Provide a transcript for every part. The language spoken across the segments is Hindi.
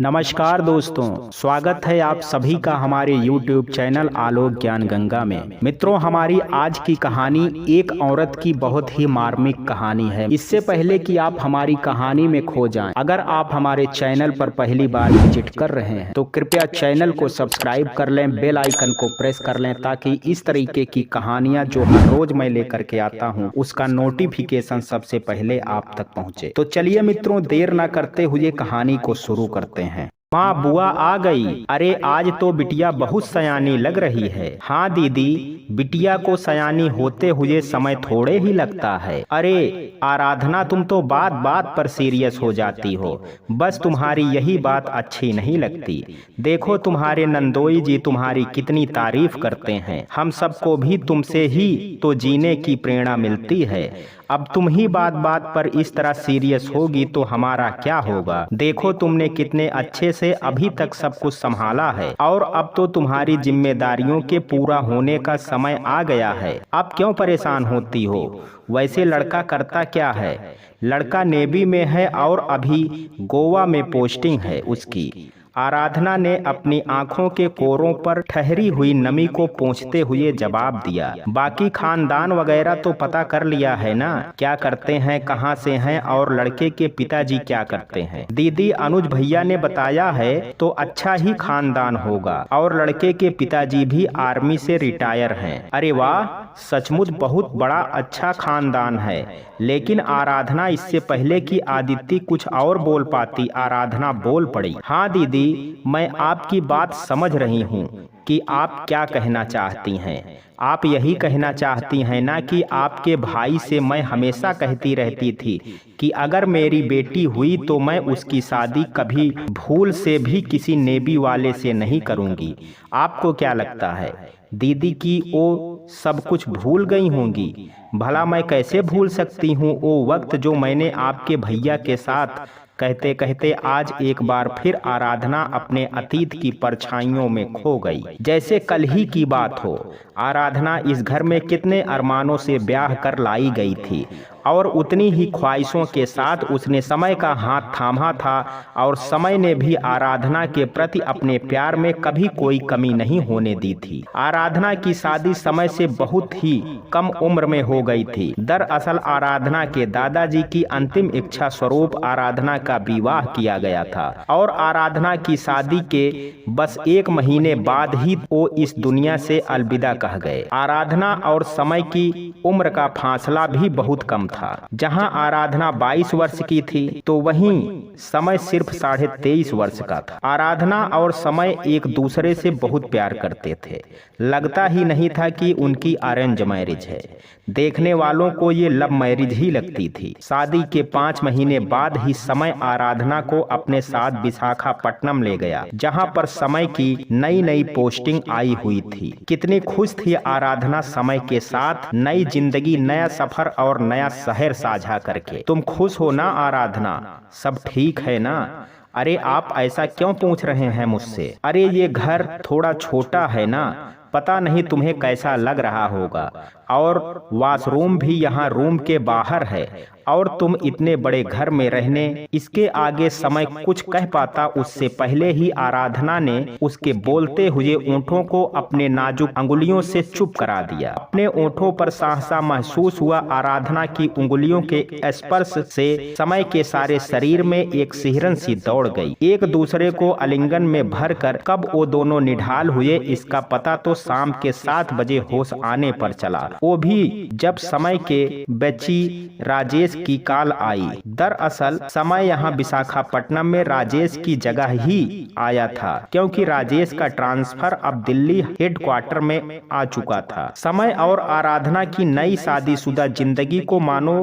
नमस्कार दोस्तों, स्वागत है आप सभी का हमारे YouTube चैनल आलोक ज्ञान गंगा में। मित्रों, हमारी आज की कहानी एक औरत की बहुत ही मार्मिक कहानी है। इससे पहले कि आप हमारी कहानी में खो जाएं, अगर आप हमारे चैनल पर पहली बार विजिट कर रहे हैं तो कृपया चैनल को सब्सक्राइब कर लें, बेल आइकन को प्रेस कर लें ताकि इस तरीके की कहानियां जो हर रोज मैं लेकर के आता हूं उसका नोटिफिकेशन सबसे पहले आप तक पहुंचे। तो चलिए मित्रों, देर न करते हुए कहानी को शुरू करते हैं। माँ, बुआ आ गई। अरे आज तो बिटिया बहुत सयानी लग रही है। हाँ दीदी, बिटिया को सयानी होते हुए समय थोड़े ही लगता है। अरे आराधना, तुम तो बात बात पर सीरियस हो जाती हो। बस तुम्हारी यही बात अच्छी नहीं लगती। देखो तुम्हारे नंदोई जी तुम्हारी कितनी तारीफ करते हैं। हम सबको भी तुमसे ही तो जीने की प्रेरणा मिलती है। अब तुम ही बात बात पर इस तरह सीरियस होगी तो हमारा क्या होगा। देखो तुमने कितने अच्छे से अभी तक सब कुछ संभाला है और अब तो तुम्हारी जिम्मेदारियों के पूरा होने का समय आ गया है। अब क्यों परेशान होती हो। वैसे लड़का करता क्या है। लड़का नेवी में है और अभी गोवा में पोस्टिंग है उसकी। आराधना ने अपनी आंखों के कोरों पर ठहरी हुई नमी को पोंछते हुए जवाब दिया। बाकी खानदान वगैरह तो पता कर लिया है ना, क्या करते हैं, कहां से हैं और लड़के के पिताजी क्या करते हैं। दीदी, अनुज भैया ने बताया है तो अच्छा ही खानदान होगा और लड़के के पिताजी भी आर्मी से रिटायर हैं। अरे वाह, सचमुच बहुत बड़ा अच्छा खानदान है। लेकिन आराधना, इससे पहले कि आदित्य कुछ और बोल पाती, आराधना बोल पड़ी। हाँ दीदी, मैं आपकी बात समझ रही हूँ कि आप क्या कहना चाहती हैं। आप यही कहना चाहती हैं ना कि आपके भाई से मैं हमेशा कहती रहती थी कि अगर मेरी बेटी हुई तो मैं उसकी शादी कभी भूल से भी किसी नेवी वाले से नहीं करूँगी। आपको क्या लगता है दीदी कि वो सब कुछ भूल गई होंगी। भला मैं कैसे भूल सकती हूँ वो वक्त जो मैंने आपके भैया के साथ। कहते कहते आज एक बार फिर आराधना अपने अतीत की परछाइयों में खो गई, जैसे कल ही की बात हो। आराधना इस घर में कितने अरमानों से ब्याह कर लाई गई थी और उतनी ही ख्वाहिशों के साथ उसने समय का हाथ थामा था और समय ने भी आराधना के प्रति अपने प्यार में कभी कोई कमी नहीं होने दी थी। आराधना की शादी समय से बहुत ही कम उम्र में हो गई थी। दरअसल आराधना के दादाजी की अंतिम इच्छा स्वरूप आराधना का विवाह किया गया था और आराधना की शादी के बस 1 महीने बाद ही वो इस दुनिया से अलविदा कह गए। आराधना और समय की उम्र का फासला भी बहुत कम था। जहां आराधना 22 वर्ष की थी तो वहीं समय सिर्फ 23.5 वर्ष का था। आराधना और समय एक दूसरे से बहुत प्यार करते थे। लगता ही नहीं था कि उनकी अरेंज मैरिज है। देखने वालों को ये लव मैरिज ही लगती थी। शादी के 5 महीने बाद ही समय आराधना को अपने साथ विशाखापट्टनम ले गया, जहां पर समय की नई नई पोस्टिंग आई हुई थी। कितनी खुश थी आराधना समय के साथ, नई जिंदगी, नया सफर और नया शहर साझा करके। तुम खुश हो ना आराधना, सब ठीक है ना। अरे आप ऐसा क्यों पूछ रहे हैं मुझसे। अरे ये घर थोड़ा छोटा है ना, पता नहीं तुम्हें कैसा लग रहा होगा और वॉशरूम भी यहाँ रूम के बाहर है और तुम इतने बड़े घर में रहने। इसके आगे समय कुछ कह पाता उससे पहले ही आराधना ने उसके बोलते हुए ओंठों को अपने नाजुक अंगुलियों से चुप करा दिया। अपने ओंठों पर सहसा महसूस हुआ आराधना की उंगलियों के स्पर्श से समय के सारे शरीर में एक सिहरन सी दौड़ गई। एक दूसरे को आलिंगन में भरकर कब वो दोनों निढाल हुए इसका पता तो शाम के 7 बजे होश आने पर चला, वो भी जब समय के बच्ची राजेश की कॉल आई। दरअसल समय यहाँ विशाखापट्टनम में राजेश की जगह ही आया था, क्योंकि राजेश का ट्रांसफर अब दिल्ली हेडक्वार्टर में आ चुका था। समय और आराधना की नई शादीशुदा जिंदगी को मानो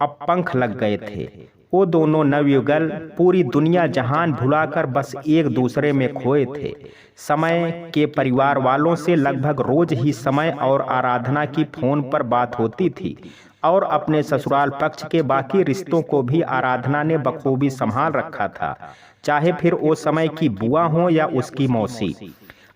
अब पंख लग गए थे। वो दोनों नवयुगल पूरी दुनिया जहान भुलाकर बस एक दूसरे में खोए थे। समय के परिवार वालों से लगभग रोज ही समय और आराधना की फोन पर बात होती थी और अपने ससुराल पक्ष के बाकी रिश्तों को भी आराधना ने बखूबी संभाल रखा था, चाहे फिर वो समय की बुआ हो या उसकी मौसी।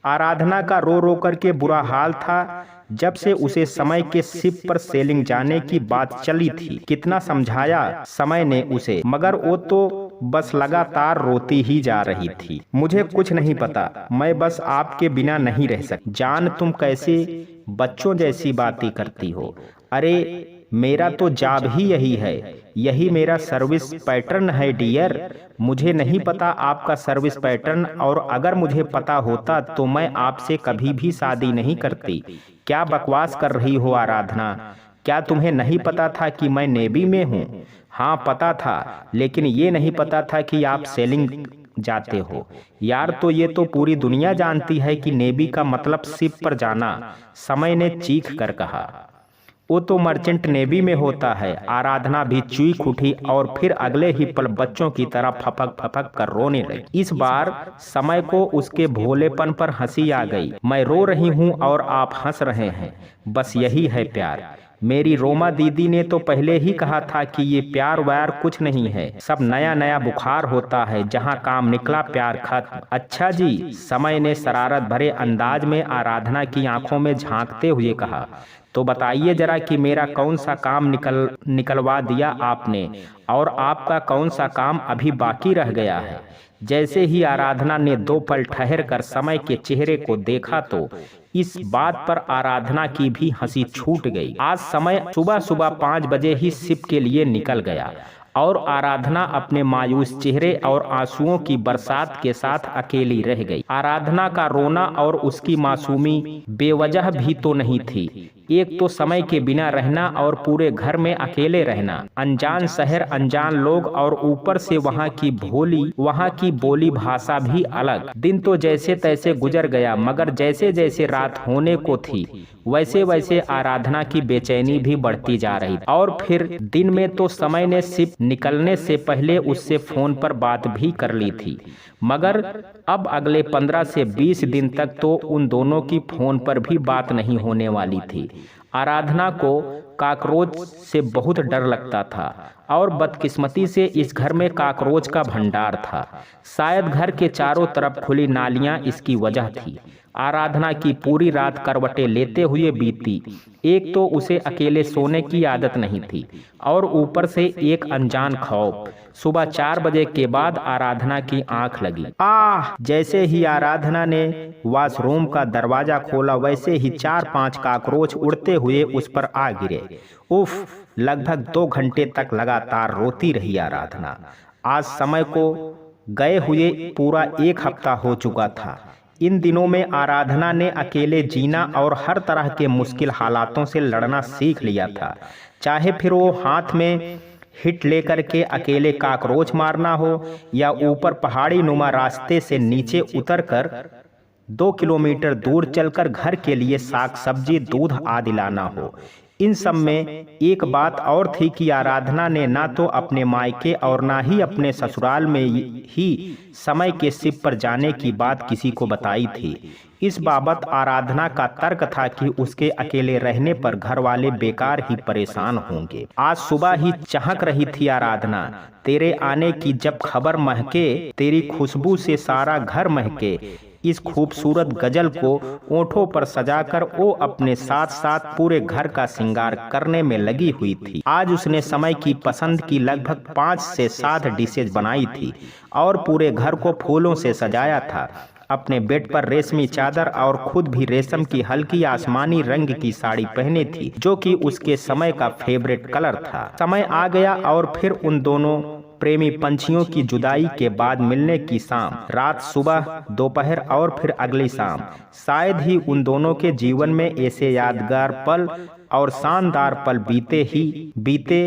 आराधना का रो रो करके बुरा हाल था जब से उसे समय के शिप पर सेलिंग जाने की बात चली थी। कितना समझाया समय ने उसे, मगर वो तो बस लगातार रोती ही जा रही थी। मुझे कुछ नहीं पता, मैं बस आपके बिना नहीं रह सकती। जान, तुम कैसे बच्चों जैसी बातें करती हो। अरे मेरा तो जॉब ही यही है, यही मेरा सर्विस पैटर्न है डियर। मुझे नहीं पता आपका सर्विस पैटर्न, और अगर मुझे पता होता तो मैं आपसे कभी भी शादी नहीं करती। क्या बकवास कर रही हो आराधना? क्या तुम्हें नहीं पता था कि मैं नेवी में हूँ? हाँ पता था, लेकिन ये नहीं पता था कि आप सेलिंग जाते हो। यार तो ये तो पूरी दुनिया जानती है कि नेवी का मतलब शिप पर जाना, समय ने चीख कर कहा। वो तो मर्चेंट नेवी में होता है। आराधना भी चीख उठी और फिर अगले ही पल बच्चों की तरह फपक फपक कर रोने लगी। इस बार समय को उसके भोलेपन पर हंसी आ गई। मैं रो रही हूँ और आप हंस रहे हैं, बस यही है प्यार। मेरी रोमा दीदी ने तो पहले ही कहा था कि ये प्यार व्यार कुछ नहीं है, सब नया नया बुखार होता है, जहाँ काम निकला प्यार खत्म। अच्छा जी, समय ने शरारत भरे अंदाज में आराधना की आंखों में झांकते हुए कहा, तो बताइए जरा कि मेरा कौन सा काम निकलवा दिया आपने, और आपका कौन सा काम अभी बाकी रह गया है। जैसे ही आराधना ने 2 पल ठहर कर समय के चेहरे को देखा तो इस बात पर आराधना की भी हंसी छूट गई। आज समय सुबह सुबह 5 बजे ही शिप के लिए निकल गया और आराधना अपने मायूस चेहरे और आंसुओं की बरसात के साथ अकेली रह गई। आराधना का रोना और उसकी मासूमी बेवजह भी तो नहीं थी। एक तो समय के बिना रहना और पूरे घर में अकेले रहना, अनजान शहर, अनजान लोग, और ऊपर से वहाँ की बोली भाषा भी अलग। दिन तो जैसे तैसे गुजर गया, मगर जैसे जैसे रात होने को थी वैसे वैसे आराधना की बेचैनी भी बढ़ती जा रही। और फिर दिन में तो समय ने शिप निकलने से पहले उससे फोन पर बात भी कर ली थी, मगर अब अगले 15 से 20 दिन तक तो उन दोनों की फोन पर भी बात नहीं होने वाली थी। आराधना को कॉकरोच से बहुत डर लगता था और बदकिस्मती से इस घर में कॉकरोच का भंडार था। शायद घर के चारों तरफ खुली नालियां इसकी वजह थी। आराधना की पूरी रात करवटें लेते हुए बीती। एक तो उसे अकेले सोने की आदत नहीं थी और ऊपर से एक अनजान खौफ। सुबह 4 बजे के बाद आराधना की आंख लगी। जैसे ही आराधना ने वॉशरूम का दरवाजा खोला वैसे ही 4-5 कॉकरोच उड़ते हुए उस पर आ गिरे। उफ, लगभग 2 घंटे तक लगातार रोती रही आराधना। आज समय को गए हुए पूरा 1 हफ्ता हो चुका था। इन दिनों में आराधना ने अकेले जीना और हर तरह के मुश्किल हालातों से लड़ना सीख लिया था, चाहे फिर वो हाथ में हिट लेकर के अकेले कॉकरोच मारना हो या ऊपर पहाड़ी नुमा रास्ते से नीचे उतरकर 2 किलोमीटर दूर चलकर घर के लिए साग सब्जी दूध आदि लाना हो। इन सब में एक बात और थी कि आराधना ने ना तो अपने मायके और ना ही अपने ससुराल में ही समय के शिप पर जाने की बात किसी को बताई थी। इस बाबत आराधना का तर्क था कि उसके अकेले रहने पर घर वाले बेकार ही परेशान होंगे। आज सुबह ही चहक रही थी आराधना, तेरे आने की जब खबर महके, तेरी खुशबू से सारा घर महके। इस खूबसूरत गजल को ओंठों पर सजाकर वो अपने साथ साथ पूरे घर का श्रृंगार करने में लगी हुई थी। आज उसने समय की पसंद की लगभग 5 से 7 डिशेज बनाई थी और पूरे घर को फूलों से सजाया था। अपने बेड पर रेशमी चादर और खुद भी रेशम की हल्की आसमानी रंग की साड़ी पहने थी, जो कि उसके समय का फेवरेट कलर था। समय आ गया और फिर उन दोनों प्रेमी पंछियों की जुदाई के बाद मिलने की शाम, रात, सुबह, दोपहर और फिर अगली शाम। शायद ही उन दोनों के जीवन में ऐसे यादगार पल और शानदार पल बीते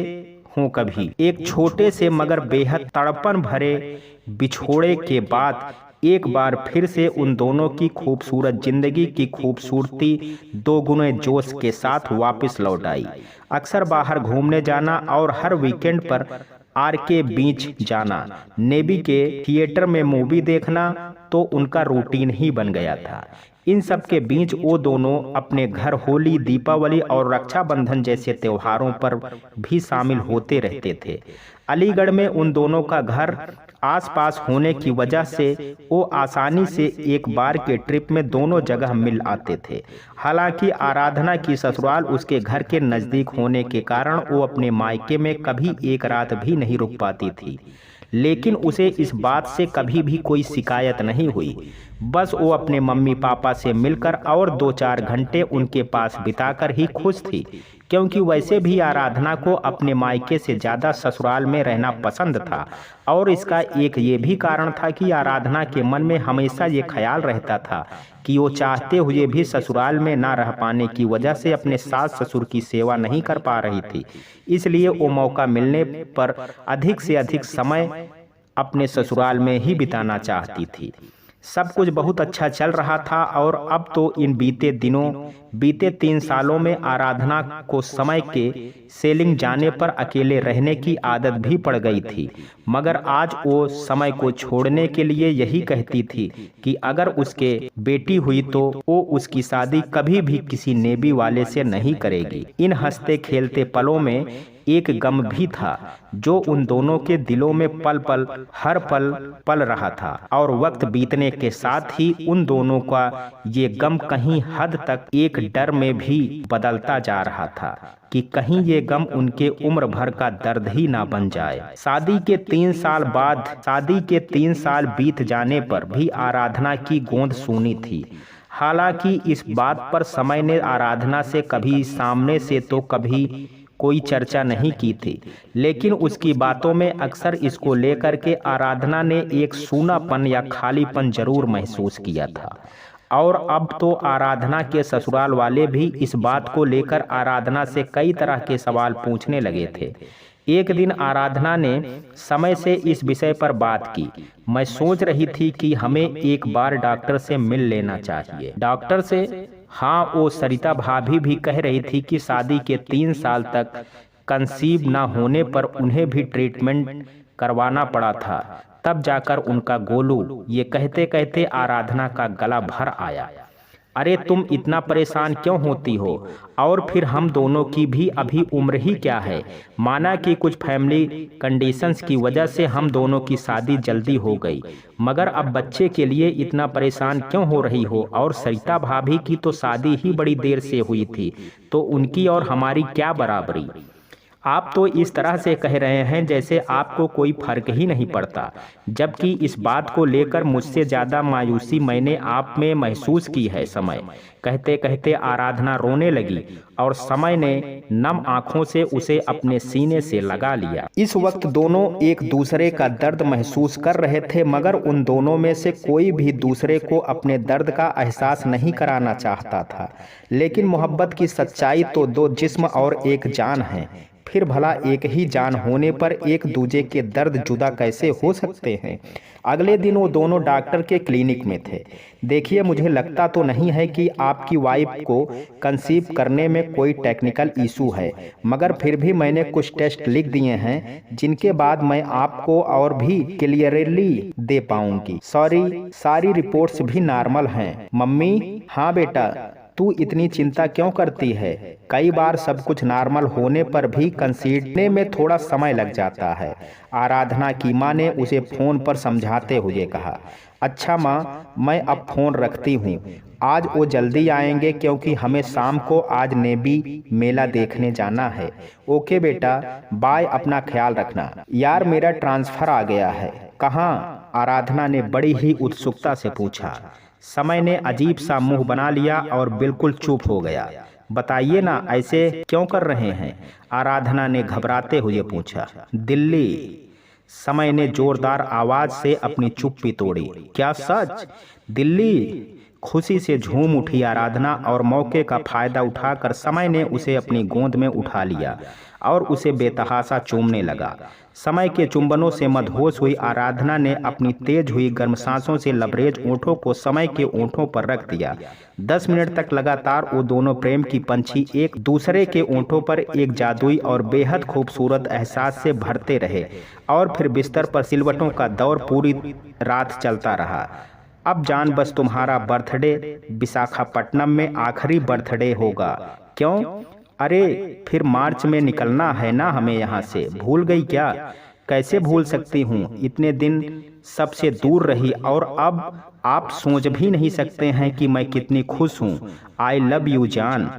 हों कभी। एक छोटे से मगर बेहद तड़पन भरे बिछोड़े के बाद एक बार फिर से उन दोनों की खूबसूरत जिंदगी की खूबसूरती 2 गुने जोश के साथ वापस लौट आई। अक्सर बाहर घूमने जाना और हर वीकेंड पर आर के बीच जाना, नेवी के थिएटर में मूवी देखना तो उनका रूटीन ही बन गया था। इन सब के बीच वो दोनों अपने घर होली, दीपावली और रक्षाबंधन जैसे त्योहारों पर भी शामिल होते रहते थे। अलीगढ़ में उन दोनों का घर आसपास होने की वजह से वो आसानी से एक बार के ट्रिप में दोनों जगह मिल आते थे। हालांकि आराधना की ससुराल उसके घर के नज़दीक होने के कारण वो अपने मायके में कभी एक रात भी नहीं रुक पाती थी, लेकिन उसे इस बात से कभी भी कोई शिकायत नहीं हुई। बस वो अपने मम्मी पापा से मिलकर और 2-4 घंटे उनके पास बिताकर ही खुश थी, क्योंकि वैसे भी आराधना को अपने मायके से ज़्यादा ससुराल में रहना पसंद था। और इसका एक ये भी कारण था कि आराधना के मन में हमेशा ये ख्याल रहता था कि वो चाहते हुए भी ससुराल में ना रह पाने की वजह से अपने सास ससुर की सेवा नहीं कर पा रही थी। इसलिए वो मौका मिलने पर अधिक से अधिक समय अपने ससुराल में ही बिताना चाहती थी। सब कुछ बहुत अच्छा चल रहा था और अब तो इन बीते 3 सालों में आराधना को समय के सेलिंग जाने पर अकेले रहने की आदत भी पड़ गई थी। मगर आज वो समय को छोड़ने के लिए यही कहती थी कि अगर उसके बेटी हुई तो वो उसकी शादी कभी भी किसी नेवी वाले से नहीं करेगी। इन हंसते खेलते पलों में एक गम भी था जो उन दोनों के दिलों में हर पल पल रहा था। और वक्त बीतने के साथ ही उन दोनों का ये गम कहीं हद तक एक डर में भी बदलता जा रहा था कि कहीं ये गम उनके उम्र भर का दर्द ही ना बन जाए। शादी के 3 साल बीत जाने पर भी आराधना की गोंद सूनी थी। हालांकि इस बात पर समय ने आराधना से कभी सामने से तो कभी कोई चर्चा नहीं की थी, लेकिन उसकी बातों में अक्सर इसको लेकर के आराधना ने एक सूनापन या खालीपन जरूर महसूस किया था। और अब तो आराधना के ससुराल वाले भी इस बात को लेकर आराधना से कई तरह के सवाल पूछने लगे थे। एक दिन आराधना ने समय से इस विषय पर बात की। मैं सोच रही थी कि हमें एक बार डॉक्टर से मिल लेना चाहिए। डॉक्टर से? हाँ, वो सरिता भाभी भी कह रही थी कि शादी के 3 साल तक कंसीव ना होने पर उन्हें भी ट्रीटमेंट करवाना पड़ा था, तब जाकर उनका गोलू। ये कहते कहते आराधना का गला भर आया। अरे तुम इतना परेशान क्यों होती हो? और फिर हम दोनों की भी अभी उम्र ही क्या है। माना कि कुछ फैमिली कंडीशंस की वजह से हम दोनों की शादी जल्दी हो गई, मगर अब बच्चे के लिए इतना परेशान क्यों हो रही हो? और सरिता भाभी की तो शादी ही बड़ी देर से हुई थी, तो उनकी और हमारी क्या बराबरी? आप तो इस तरह से कह रहे हैं जैसे आपको कोई फर्क ही नहीं पड़ता, जबकि इस बात को लेकर मुझसे ज़्यादा मायूसी मैंने आप में महसूस की है। समय कहते कहते आराधना रोने लगी और समय ने नम आंखों से उसे अपने सीने से लगा लिया। इस वक्त दोनों एक दूसरे का दर्द महसूस कर रहे थे, मगर उन दोनों में से कोई भी दूसरे को अपने दर्द का एहसास नहीं कराना चाहता था। लेकिन मोहब्बत की सच्चाई तो 2 जिस्म और एक जान है। फिर भला एक ही जान होने पर एक दूजे के दर्द जुदा कैसे हो सकते हैं? अगले दिन वो दोनों डॉक्टर के क्लिनिक में थे। देखिए, मुझे लगता तो नहीं है कि आपकी वाइफ को कंसीव करने में कोई टेक्निकल इशू है, मगर फिर भी मैंने कुछ टेस्ट लिख दिए हैं जिनके बाद मैं आपको और भी क्लियरली दे पाऊंगी। सारी रिपोर्ट्स भी नॉर्मल हैं। मम्मी? हाँ बेटा, तू इतनी चिंता क्यों करती है? कई बार सब कुछ नॉर्मल होने पर भी कंसीवने में थोड़ा समय लग जाता है, आराधना की मां ने उसे फोन पर समझाते हुए कहा। अच्छा माँ, मैं अब फोन रखती हूँ। आज वो जल्दी आएंगे क्योंकि हमें शाम को आज नेवी मेला देखने जाना है। ओके बेटा, बाय, अपना ख्याल रखना। यार, मेरा ट्रांसफर आ गया है। कहाँ? आराधना ने बड़ी ही उत्सुकता से पूछा। समय ने अजीब सा मुंह बना लिया और बिल्कुल चुप हो गया। बताइए ना, ऐसे क्यों कर रहे हैं? आराधना ने घबराते हुए पूछा। दिल्ली। समय ने जोरदार आवाज से अपनी चुप्पी तोड़ी। क्या सच? दिल्ली? खुशी से झूम उठी आराधना और मौके का फायदा उठाकर समय ने उसे अपनी गोद में उठा लिया और उसे बेतहाशा चूमने लगा। समय के चुंबनों से मदहोश हुई आराधना ने अपनी तेज हुई गर्म सांसों से लबरेज ओंठों को समय के ओंठों पर रख दिया। 10 मिनट तक लगातार वो दोनों प्रेम की पंछी एक दूसरे के ओंठों पर एक जादुई और बेहद खूबसूरत एहसास से भरते रहे। और फिर बिस्तर पर सिलवटों का दौर पूरी रात चलता रहा। अब जान, बस तुम्हारा बर्थडे विशाखापट्टनम में आखिरी बर्थडे होगा। क्यों? अरे फिर मार्च में निकलना है ना हमें यहाँ से। भूल गई क्या? कैसे भूल सकती हूँ, इतने दिन सबसे दूर रही और अब आप सोच भी नहीं सकते हैं कि मैं कितनी खुश हूँ। आई लव यू जान।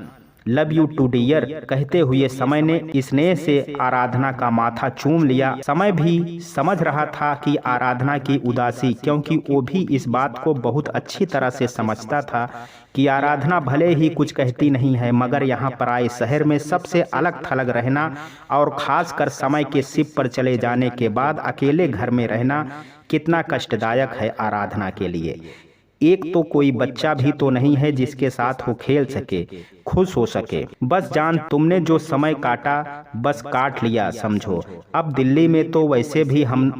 लव यू टू डियर कहते हुए समय ने स्नेह से आराधना का माथा चूम लिया। समय भी समझ रहा था कि आराधना की उदासी, क्योंकि वो भी इस बात को बहुत अच्छी तरह से समझता था कि आराधना भले ही कुछ कहती नहीं है, मगर यहाँ पर आए शहर में सबसे अलग थलग रहना और खासकर समय के शिप पर चले जाने के बाद अकेले घर में रहना कितना कष्टदायक है आराधना के लिए। एक तो कोई बच्चा भी तो नहीं है जिसके साथ वो खेल सके, खुश हो सके। बस जान, तुमने जो समय काटा बस काट लिया समझो। अब दिल्ली में तो वैसे भी हम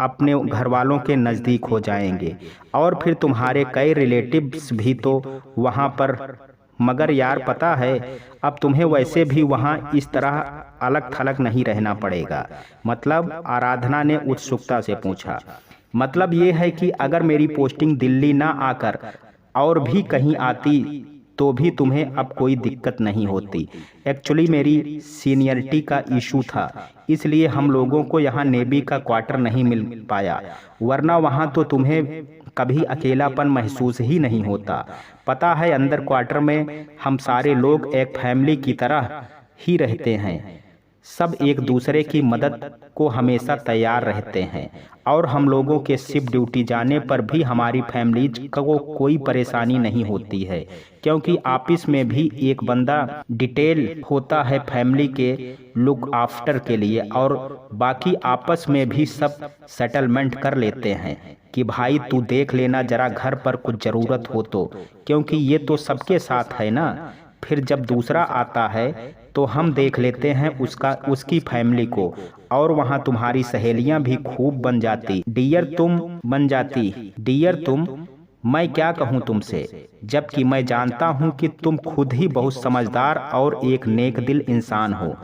अपने घर वालों के नज़दीक हो जाएंगे और फिर तुम्हारे कई रिलेटिव्स भी तो वहाँ पर। मगर यार पता है, अब तुम्हें वैसे भी वहाँ इस तरह अलग थलग नहीं रहना पड़ेगा। मतलब, आराधना ने उत्सुकता से पूछा। मतलब ये है कि अगर मेरी पोस्टिंग दिल्ली ना आकर और भी कहीं आती तो भी तुम्हें अब कोई दिक्कत नहीं होती। एक्चुअली मेरी सीनियरिटी का इशू था, इसलिए हम लोगों को यहाँ नेवी का क्वार्टर नहीं मिल पाया, वरना वहाँ तो तुम्हें कभी अकेलापन महसूस ही नहीं होता। पता है, अंदर क्वार्टर में हम सारे लोग एक फैमिली की तरह ही रहते हैं। सब एक दूसरे की मदद को हमेशा तैयार रहते हैं और हम लोगों के शिफ्ट ड्यूटी जाने पर भी हमारी फैमिलीज को कोई परेशानी नहीं होती है, क्योंकि ऑफिस में भी एक बंदा डिटेल होता है फैमिली के लुक आफ्टर के लिए, और बाकी आपस में भी सब सेटलमेंट कर लेते हैं कि भाई तू देख लेना जरा घर पर कुछ ज़रूरत हो तो, क्योंकि ये तो सबके साथ है ना। फिर जब दूसरा आता है तो हम देख लेते हैं उसकी फैमिली को, और वहाँ तुम्हारी सहेलियां भी खूब बन जाती। डियर तुम, मैं क्या कहूँ तुमसे, जबकि मैं जानता हूँ कि तुम खुद ही बहुत समझदार और एक नेक दिल इंसान हो।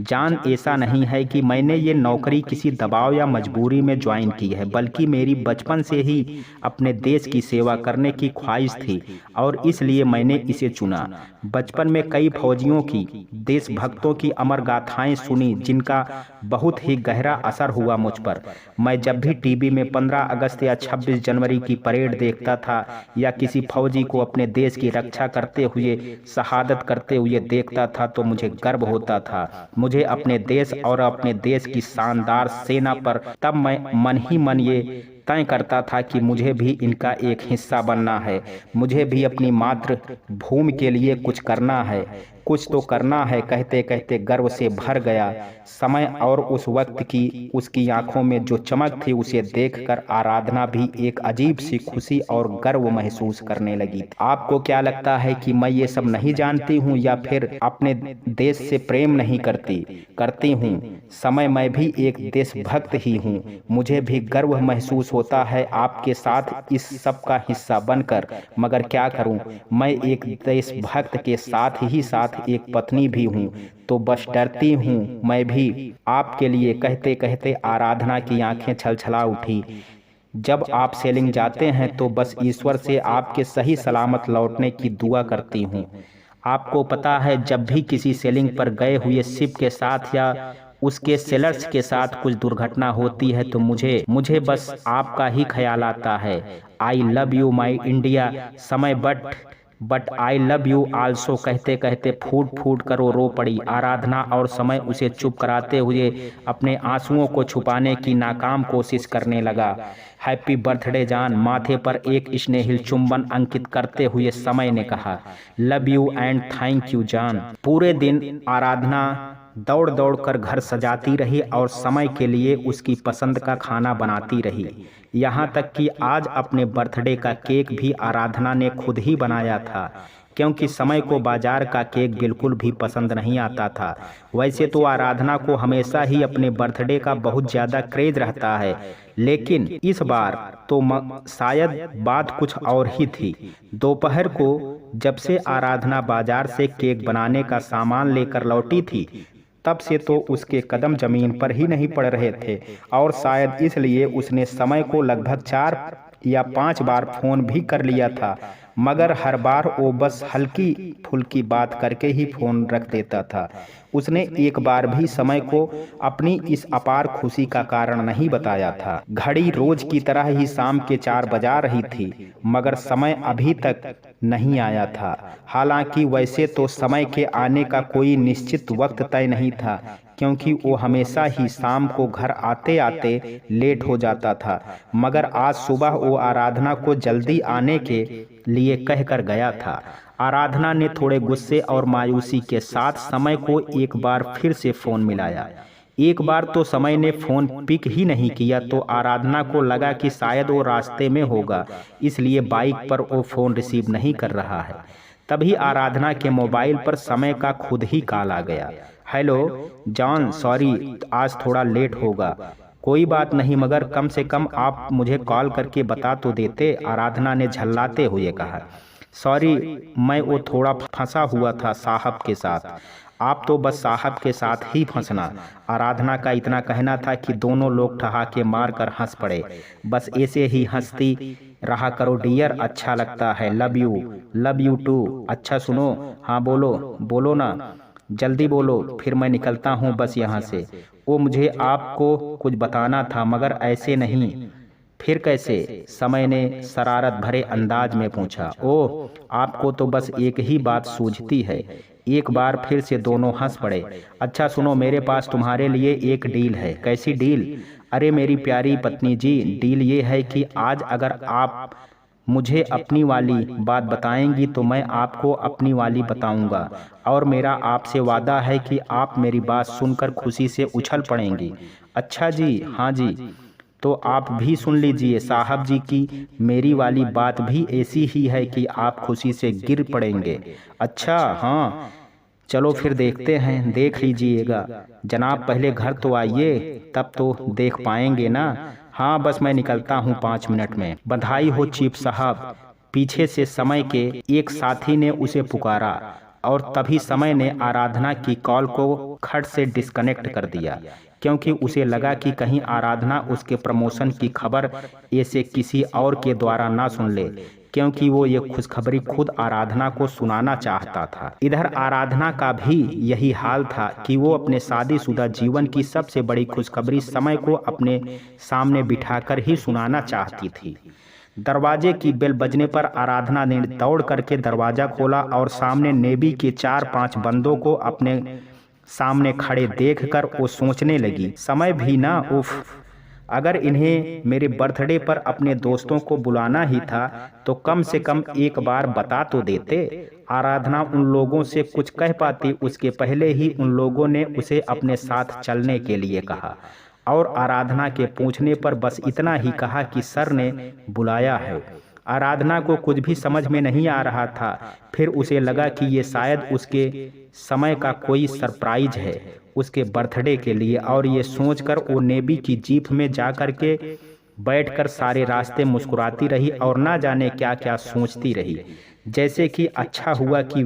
जान, ऐसा नहीं है कि मैंने ये नौकरी किसी दबाव या मजबूरी में ज्वाइन की है, बल्कि मेरी बचपन से ही अपने देश की सेवा करने की ख्वाहिश थी और इसलिए मैंने इसे चुना। बचपन में कई फौजियों की, देशभक्तों की अमर गाथाएं सुनी जिनका बहुत ही गहरा असर हुआ मुझ पर। मैं जब भी टीवी में 15 अगस्त या 26 जनवरी की परेड देखता था या किसी फौजी को अपने देश की रक्षा करते हुए शहादत करते हुए देखता था तो मुझे गर्व होता था। मुझे अपने देश और अपने देश की शानदार सेना पर तब मैं मन ही मन ये तय करता था कि मुझे भी इनका एक हिस्सा बनना है। मुझे भी अपनी मातृभूमि के लिए कुछ करना है, कुछ तो करना है। कहते कहते गर्व से भर गया समय, और उस वक्त की उसकी आंखों में जो चमक थी उसे देखकर आराधना भी एक अजीब सी खुशी और गर्व महसूस करने लगी। आपको क्या लगता है कि मैं ये सब नहीं जानती हूँ या फिर अपने देश से प्रेम नहीं करती हूँ? समय, मैं भी एक देशभक्त ही हूँ। मुझे भी गर्व महसूस होता है आपके साथ इस सब का हिस्सा बनकर, मगर क्या करूँ, मैं एक देशभक्त के साथ ही साथ एक पत्नी भी हूँ, तो बस डरती हूँ मैं भी आपके लिए। कहते कहते आराधना की आंखें छलछला उठी। जब आप सेलिंग जाते हैं तो बस ईश्वर से आपके सही सलामत लौटने की दुआ करती हूँ। आपको पता है, जब भी किसी सेलिंग पर गए हुए शिप के साथ या उसके सेलर्स के साथ कुछ दुर्घटना होती है तो मुझे बस आपका ही ख्याल आता है। I love you my India. समय, but I love you also. कहते कहते फूट फूट कर रो पड़ी आराधना, और समय उसे चुप कराते हुए अपने आंसुओं को छुपाने की नाकाम कोशिश करने लगा। हैप्पी बर्थडे जान, माथे पर एक स्नेहिल चुंबन अंकित करते हुए समय ने कहा। Love you and thank you जान। पूरे दिन आराधना दौड़ दौड़ कर घर सजाती रही और समय के लिए उसकी पसंद का खाना बनाती रही। यहाँ तक कि आज अपने बर्थडे का केक भी आराधना ने खुद ही बनाया था, क्योंकि समय को बाजार का केक बिल्कुल भी पसंद नहीं आता था। वैसे तो आराधना को हमेशा ही अपने बर्थडे का बहुत ज़्यादा क्रेज रहता है, लेकिन इस बार तो शायद बात कुछ और ही थी। दोपहर को जब से आराधना बाजार से केक बनाने का सामान लेकर लौटी थी, तब से तो उसके कदम जमीन पर ही नहीं पड़ रहे थे, और शायद इसलिए उसने समय को लगभग 4 या 5 बार फोन भी कर लिया था, मगर हर बार वो बस हल्की फुल्की बात करके ही फोन रख देता था। उसने एक बार भी समय को अपनी इस अपार खुशी का कारण नहीं बताया था। घड़ी रोज की तरह ही शाम के 4 बजा रही थी, मगर समय अभी तक नहीं आया था। हालांकि वैसे तो समय के आने का कोई निश्चित वक्त तय नहीं था, क्योंकि वो हमेशा ही शाम को घर आते आते लेट हो जाता था। मगर आज सुबह वो आराधना को जल्दी आने के लिए कहकर गया था। आराधना ने थोड़े गुस्से और मायूसी के साथ समय को एक बार फिर से फोन मिलाया। एक बार तो समय ने फोन पिक ही नहीं किया, तो आराधना को लगा कि शायद वो रास्ते में होगा, इसलिए बाइक पर वो फोन रिसीव नहीं कर रहा है। तभी आराधना के मोबाइल पर समय का खुद ही कॉल आ गया। हेलो जॉन, सॉरी आज थोड़ा लेट होगा। कोई बात नहीं, मगर कम से कम आप मुझे कॉल करके बता तो देते, आराधना ने झल्लाते हुए कहा। सॉरी, मैं वो थोड़ा फंसा हुआ था साहब के साथ। आप तो बस साहब के साथ ही फंसना। आराधना का इतना कहना था कि दोनों लोग ठहाके मारकर हंस पड़े। बस ऐसे ही हंसती रहा करो डियर, अच्छा लगता है। Love you too. अच्छा सुनो, हाँ बोलो बोलो ना, जल्दी बोलो, फिर मैं निकलता हूँ बस यहाँ से। वो मुझे आपको कुछ बताना था, मगर ऐसे नहीं। फिर कैसे? समय ने शरारत भरे अंदाज में पूछा। ओह, आपको तो बस एक ही बात सूझती है। एक बार फिर से दोनों हंस पड़े। अच्छा सुनो, मेरे पास तुम्हारे लिए एक डील है। कैसी डील? अरे मेरी प्यारी पत्नी जी, डील ये है कि आज अगर आप मुझे अपनी वाली बात बताएंगी तो मैं आपको अपनी वाली बताऊंगा, और मेरा आपसे वादा है कि आप मेरी बात सुनकर खुशी से उछल पड़ेंगी। अच्छा जी, हाँ जी, तो आप भी सुन लीजिए साहब जी की मेरी वाली बात भी ऐसी ही है कि आप खुशी से गिर पड़ेंगे। अच्छा हाँ, चलो फिर देखते हैं, देख लीजिएगा। जनाब पहले घर तो आइए, तब तो देख पाएंगे ना। हाँ बस मैं निकलता हूँ 5 मिनट में। बधाई हो चीफ साहब। पीछे से समय के एक साथी ने उसे पुकारा, और तभी समय ने आराधना की कॉल को खट से डिस्कनेक्ट कर दिया, क्योंकि उसे लगा कि कहीं आराधना उसके प्रमोशन की खबर ऐसे किसी और के द्वारा ना सुन ले, क्योंकि वो ये खुशखबरी खुद आराधना को सुनाना चाहता था। इधर आराधना का भी यही हाल था कि वो अपने शादीशुदा जीवन की सबसे बड़ी खुशखबरी समय को अपने सामने बिठाकर ही सुनाना चाहती थी। दरवाजे की बेल बजने पर आराधना ने दौड़ करके दरवाजा खोला और सामने नेवी के 4-5 बंदों को अपने सामने खड़े देखकर वो सोचने लगी, समय भी ना, उफ, अगर इन्हें मेरे बर्थडे पर अपने दोस्तों को बुलाना ही था तो कम से कम एक बार बता तो देते। आराधना उन लोगों से कुछ कह पाती उसके पहले ही उन लोगों ने उसे अपने साथ चलने के लिए कहा, और आराधना के पूछने पर बस इतना ही कहा कि सर ने बुलाया है। आराधना को कुछ भी समझ में नहीं आ रहा था। फिर उसे लगा कि ये शायद उसके समय का कोई सरप्राइज है उसके बर्थडे के लिए, और ये सोचकर वो नेवी की जीप में जाकर के बैठकर सारे रास्ते मुस्कुराती रही और ना जाने क्या क्या सोचती रही। जैसे कि अच्छा हुआ कि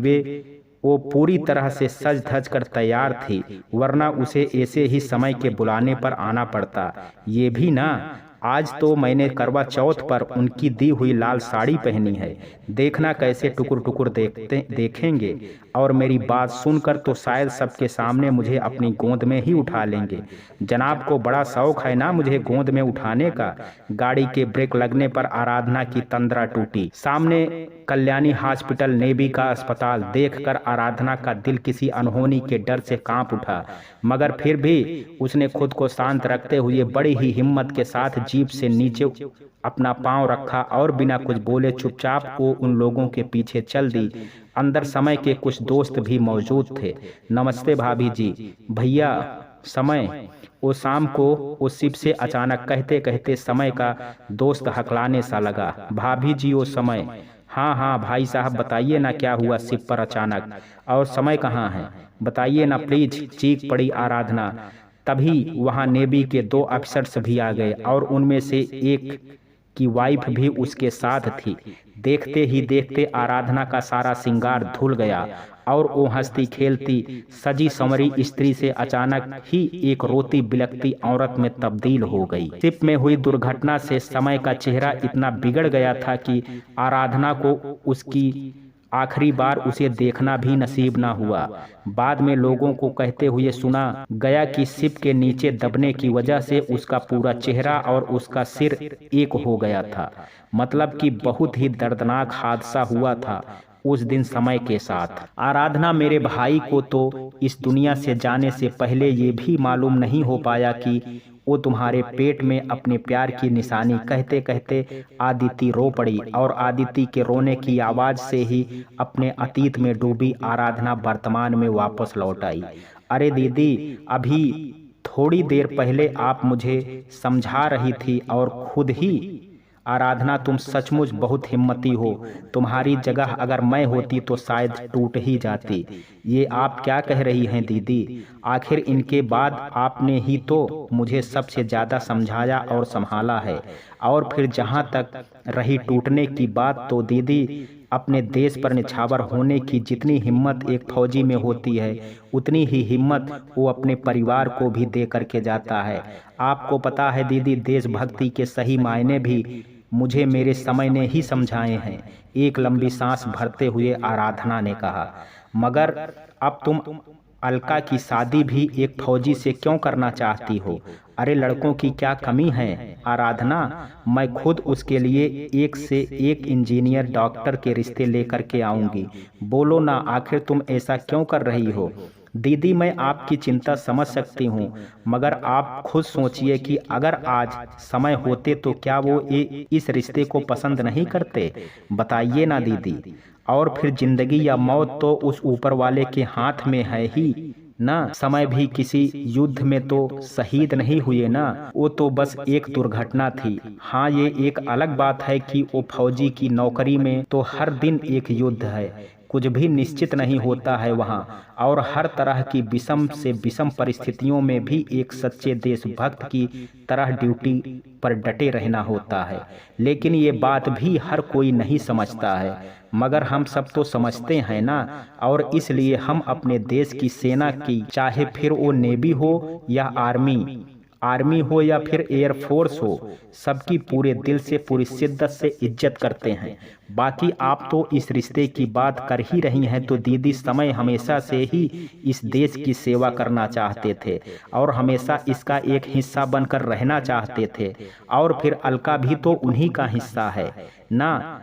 वो पूरी तरह से सज धज कर तैयार थी, वरना उसे ऐसे ही समय के बुलाने पर आना पड़ता। ये भी ना, आज तो मैंने करवा चौथ पर उनकी दी हुई लाल साड़ी पहनी है, देखना कैसे टुकुर टुकुर देखेंगे, और मेरी बात सुनकर तो शायद सबके सामने मुझे अपनी गोद में ही उठा लेंगे। जनाब को बड़ा शौक है ना मुझे गोद में उठाने का। गाड़ी के ब्रेक लगने पर आराधना की तंद्रा टूटी। सामने कल्याणी हॉस्पिटल, नेवी का अस्पताल देखकर आराधना का दिल किसी अनहोनी के डर से कांप उठा, मगर फिर भी उसने खुद को शांत रखते हुए बड़ी ही हिम्मत के साथ जीप से नीचे अपना पांव रखा और बिना कुछ बोले चुपचाप वो उन लोगों के पीछे चल दी। अंदर समय के कुछ दोस्त भी मौजूद थे। नमस्ते भाभी जी। भैया समय, वो शाम को उस शिप से अचानक कहते कहते समय का दोस्त हकलाने सा लगा। भाभी जी वो समय। हाँ हाँ भाई साहब बताइए ना क्या हुआ शिप पर अचानक, और समय कहाँ है, बताइए ना प्लीज, चीख पड़ी आराधना। तभी वहां नेवी के 2 अफसर्स भी आ गए और उनमें से एक की वाइफ भी उसके साथ थी। देखते ही देखते आराधना का सारा श्रृंगार धुल गया और वो हंसती खेलती सजी संवरी स्त्री से अचानक ही एक रोती बिलखती औरत में तब्दील हो गई। शिप में हुई दुर्घटना से समय का चेहरा इतना बिगड़ गया था कि आराधना को उसकी आखिरी बार उसे देखना भी नसीब ना हुआ। बाद में लोगों को कहते हुए सुना गया कि शिप के नीचे दबने की वजह से उसका पूरा चेहरा और उसका सिर एक हो गया था। मतलब कि बहुत ही दर्दनाक हादसा हुआ था उस दिन समय के साथ। आराधना मेरे भाई को तो इस दुनिया से जाने से पहले ये भी मालूम नहीं हो पाया कि वो तुम्हारे पेट में अपने प्यार की निशानी। कहते कहते आदिति रो पड़ी और आदिति के रोने की आवाज से ही अपने अतीत में डूबी आराधना वर्तमान में वापस लौट आई। अरे दीदी, अभी थोड़ी देर पहले आप मुझे समझा रही थी और खुद ही। आराधना, तुम सचमुच बहुत हिम्मती हो। तुम्हारी जगह अगर मैं होती तो शायद टूट ही जाती। ये आप क्या कह रही हैं दीदी? आखिर इनके बाद आपने ही तो मुझे सबसे ज़्यादा समझाया और संभाला है। और फिर जहाँ तक रही टूटने की बात, तो दीदी, अपने देश पर निछावर होने की जितनी हिम्मत एक फौजी में होती है, उतनी ही हिम्मत वो अपने परिवार को भी दे करके जाता है। आपको पता है दीदी, देशभक्ति के सही मायने भी मुझे मेरे समय ने ही समझाए हैं। एक लंबी सांस भरते हुए आराधना ने कहा। मगर अब तुम अलका की शादी भी एक फौजी से क्यों करना चाहती हो? अरे लड़कों की क्या कमी है आराधना? मैं खुद उसके लिए एक से एक इंजीनियर डॉक्टर के रिश्ते लेकर के आऊंगी। बोलो ना, आखिर तुम ऐसा क्यों कर रही हो? दीदी, मैं आपकी चिंता समझ सकती हूँ, मगर आप खुद सोचिए कि अगर आज समय होते तो क्या वो इस रिश्ते को पसंद नहीं करते? बताइए ना दीदी। और फिर जिंदगी या मौत तो उस ऊपर वाले के हाथ में है ही ना। समय भी किसी युद्ध में तो शहीद नहीं हुए ना, वो तो बस एक दुर्घटना थी। हाँ, ये एक अलग बात है कि वो फौजी की नौकरी में तो हर दिन एक युद्ध है। कुछ भी निश्चित नहीं होता है वहाँ, और हर तरह की विषम से विषम परिस्थितियों में भी एक सच्चे देशभक्त की तरह ड्यूटी पर डटे रहना होता है। लेकिन ये बात भी हर कोई नहीं समझता है, मगर हम सब तो समझते हैं ना। और इसलिए हम अपने देश की सेना की, चाहे फिर वो नेवी हो या आर्मी हो या फिर एयरफोर्स हो, सबकी पूरे दिल से पूरी शिद्दत से इज्जत करते हैं। बाकी आप तो इस रिश्ते की बात कर ही रही हैं, तो दीदी, समय हमेशा से ही इस देश की सेवा करना चाहते थे और हमेशा इसका एक हिस्सा बनकर रहना चाहते थे। और फिर अलका भी तो उन्हीं का हिस्सा है ना।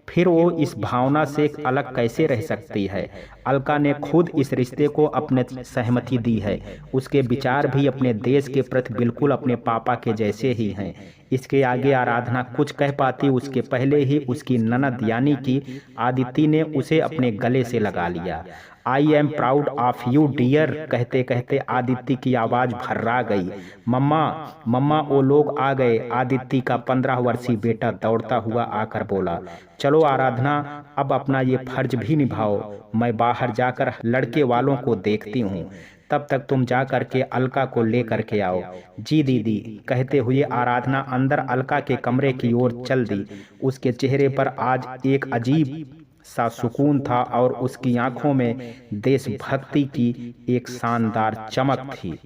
फिर वो इस भावना से अलग कैसे रह सकती है? अलका ने खुद इस रिश्ते को अपने सहमति दी है। उसके विचार भी अपने देश के प्रति बिल्कुल अपने पापा के जैसे ही हैं। इसके आगे आराधना कुछ कह पाती उसके पहले ही उसकी ननद यानी कि आदिति ने उसे अपने गले से लगा लिया। I am proud of you dear. कहते कहते आदिति की आवाज भर्रा गई। मम्मा, मम्मा, वो लोग आ गए। आदिति का 15 वर्षीय बेटा दौड़ता हुआ आकर बोला। चलो आराधना, अब अपना ये फर्ज भी निभाओ। मैं बाहर जाकर लड़के वालों को देखती हूँ, तब तक तुम जा करके अलका को ले करके आओ। जी दीदी। कहते हुए आराधना अंदर अलका के कमरे की ओर चल दी। उसके चेहरे पर आज एक अजीब सा सुकून था और उसकी आंखों में देशभक्ति की एक शानदार चमक थी।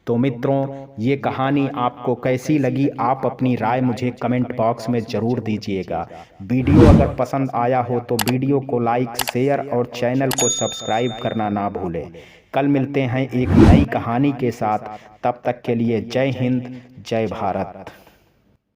तो मित्रों, ये कहानी आपको कैसी लगी? आप अपनी राय मुझे कमेंट बॉक्स में ज़रूर दीजिएगा। वीडियो अगर पसंद आया हो तो वीडियो को लाइक, शेयर और चैनल को सब्सक्राइब करना ना भूलें। कल मिलते हैं एक नई कहानी के साथ। तब तक के लिए जय हिंद, जय भारत।